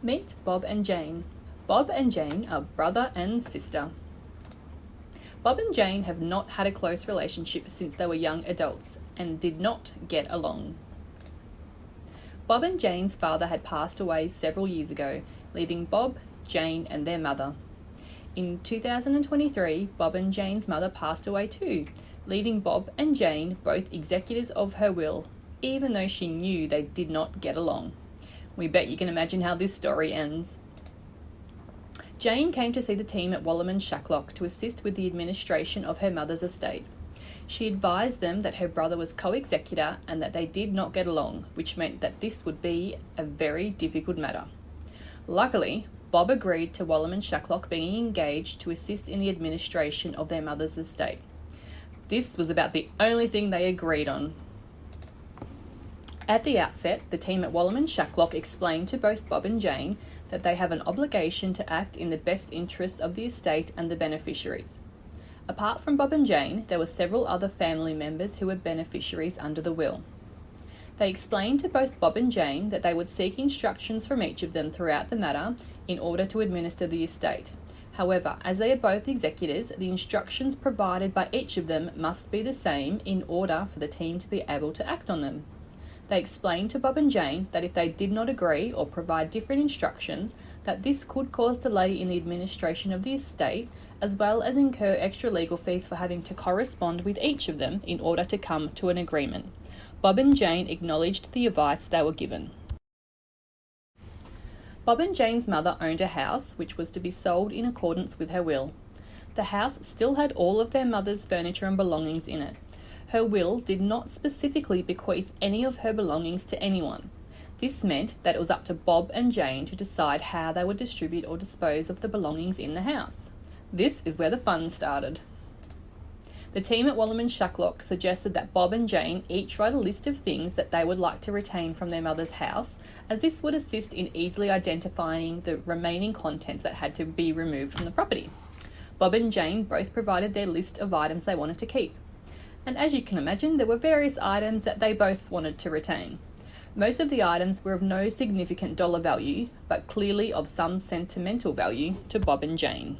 Meet Bob and Jane. Bob and Jane are brother and sister. Bob and Jane have not had a close relationship since they were young adults and did not get along. Bob and Jane's father had passed away several years ago, leaving Bob, Jane and their mother. In 2023, Bob and Jane's mother passed away too, leaving Bob and Jane both executors of her will, even though she knew they did not get along. We bet you can imagine how this story ends. Jane came to see the team at Wollerman Shacklock to assist with the administration of her mother's estate. She advised them that her brother was co-executor and that they did not get along, which meant that this would be a very difficult matter. Luckily, Bob agreed to Wollerman Shacklock being engaged to assist in the administration of their mother's estate. This was about the only thing they agreed on. At the outset, the team at Wollerman Shacklock explained to both Bob and Jane that they have an obligation to act in the best interests of the estate and the beneficiaries. Apart from Bob and Jane, there were several other family members who were beneficiaries under the will. They explained to both Bob and Jane that they would seek instructions from each of them throughout the matter in order to administer the estate. However, as they are both executors, the instructions provided by each of them must be the same in order for the team to be able to act on them. They explained to Bob and Jane that if they did not agree or provide different instructions, that this could cause delay in the administration of the estate, as well as incur extra legal fees for having to correspond with each of them in order to come to an agreement. Bob and Jane acknowledged the advice they were given. Bob and Jane's mother owned a house which was to be sold in accordance with her will. The house still had all of their mother's furniture and belongings in it. Her will did not specifically bequeath any of her belongings to anyone. This meant that it was up to Bob and Jane to decide how they would distribute or dispose of the belongings in the house. This is where the fun started. The team at Wollerman Shacklock suggested that Bob and Jane each write a list of things that they would like to retain from their mother's house, as this would assist in easily identifying the remaining contents that had to be removed from the property. Bob and Jane both provided their list of items they wanted to keep. And as you can imagine, there were various items that they both wanted to retain. Most of the items were of no significant dollar value, but clearly of some sentimental value to Bob and Jane.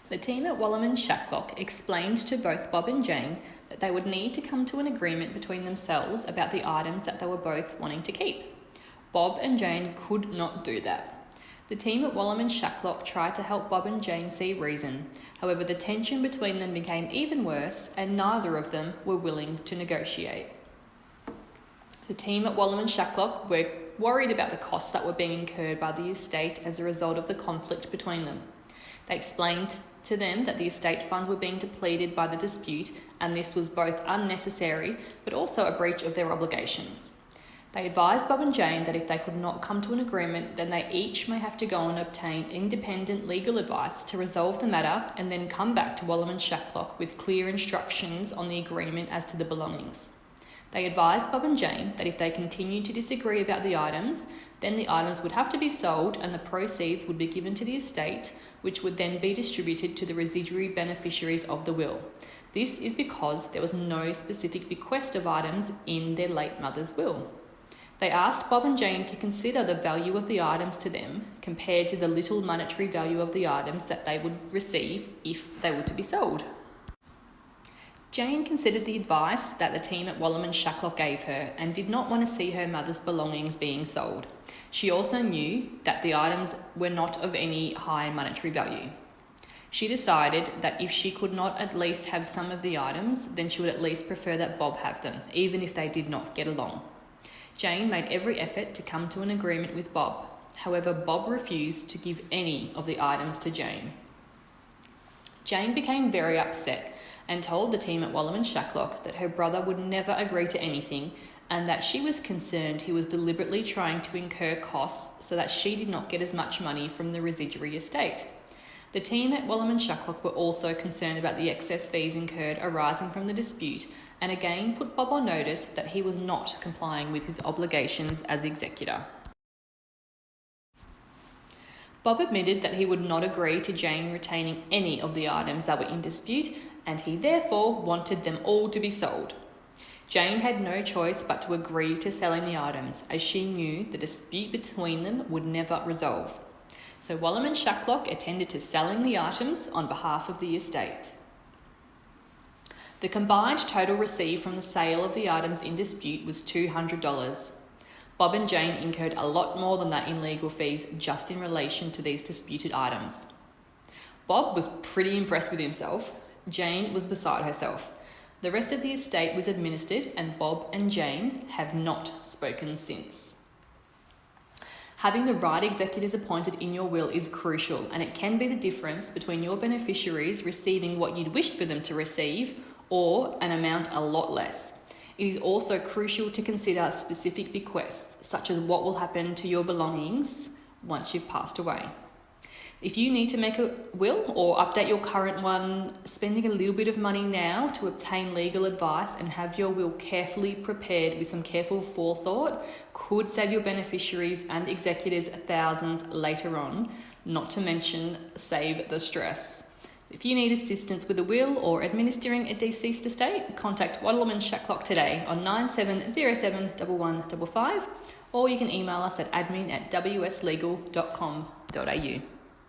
The team at Wollerman Shacklock explained to both Bob and Jane that they would need to come to an agreement between themselves about the items that they were both wanting to keep. Bob and Jane could not do that. The team at Wollerman Shacklock tried to help Bob and Jane see reason. However, the tension between them became even worse and neither of them were willing to negotiate. The team at Wollerman Shacklock were worried about the costs that were being incurred by the estate as a result of the conflict between them. They explained to them that the estate funds were being depleted by the dispute and this was both unnecessary but also a breach of their obligations. They advised Bob and Jane that if they could not come to an agreement, then they each may have to go and obtain independent legal advice to resolve the matter and then come back to Wollerman Shacklock with clear instructions on the agreement as to the belongings. They advised Bob and Jane that if they continued to disagree about the items, then the items would have to be sold and the proceeds would be given to the estate, which would then be distributed to the residuary beneficiaries of the will. This is because there was no specific bequest of items in their late mother's will. They asked Bob and Jane to consider the value of the items to them compared to the little monetary value of the items that they would receive if they were to be sold. Jane considered the advice that the team at Wollerman Shacklock gave her and did not want to see her mother's belongings being sold. She also knew that the items were not of any high monetary value. She decided that if she could not at least have some of the items, then she would at least prefer that Bob have them, even if they did not get along. Jane made every effort to come to an agreement with Bob. However, Bob refused to give any of the items to Jane. Jane became very upset and told the team at Wollerman Shacklock that her brother would never agree to anything and that she was concerned he was deliberately trying to incur costs so that she did not get as much money from the residuary estate. The team at Wollerman Shacklock were also concerned about the excess fees incurred arising from the dispute and again put Bob on notice that he was not complying with his obligations as executor. Bob admitted that he would not agree to Jane retaining any of the items that were in dispute and he therefore wanted them all to be sold. Jane had no choice but to agree to selling the items, as she knew the dispute between them would never resolve. So Wollerman Shacklock attended to selling the items on behalf of the estate. The combined total received from the sale of the items in dispute was $200. Bob and Jane incurred a lot more than that in legal fees just in relation to these disputed items. Bob was pretty impressed with himself. Jane was beside herself. The rest of the estate was administered, and Bob and Jane have not spoken since. Having the right executors appointed in your will is crucial, and it can be the difference between your beneficiaries receiving what you'd wished for them to receive or an amount a lot less. It is also crucial to consider specific bequests, such as what will happen to your belongings once you've passed away. If you need to make a will or update your current one, spending a little bit of money now to obtain legal advice and have your will carefully prepared with some careful forethought could save your beneficiaries and executors thousands later on, not to mention save the stress. If you need assistance with a will or administering a deceased estate, contact Wollerman Shacklock today on 9707 1155, or you can email us at admin@wslegal.com.au.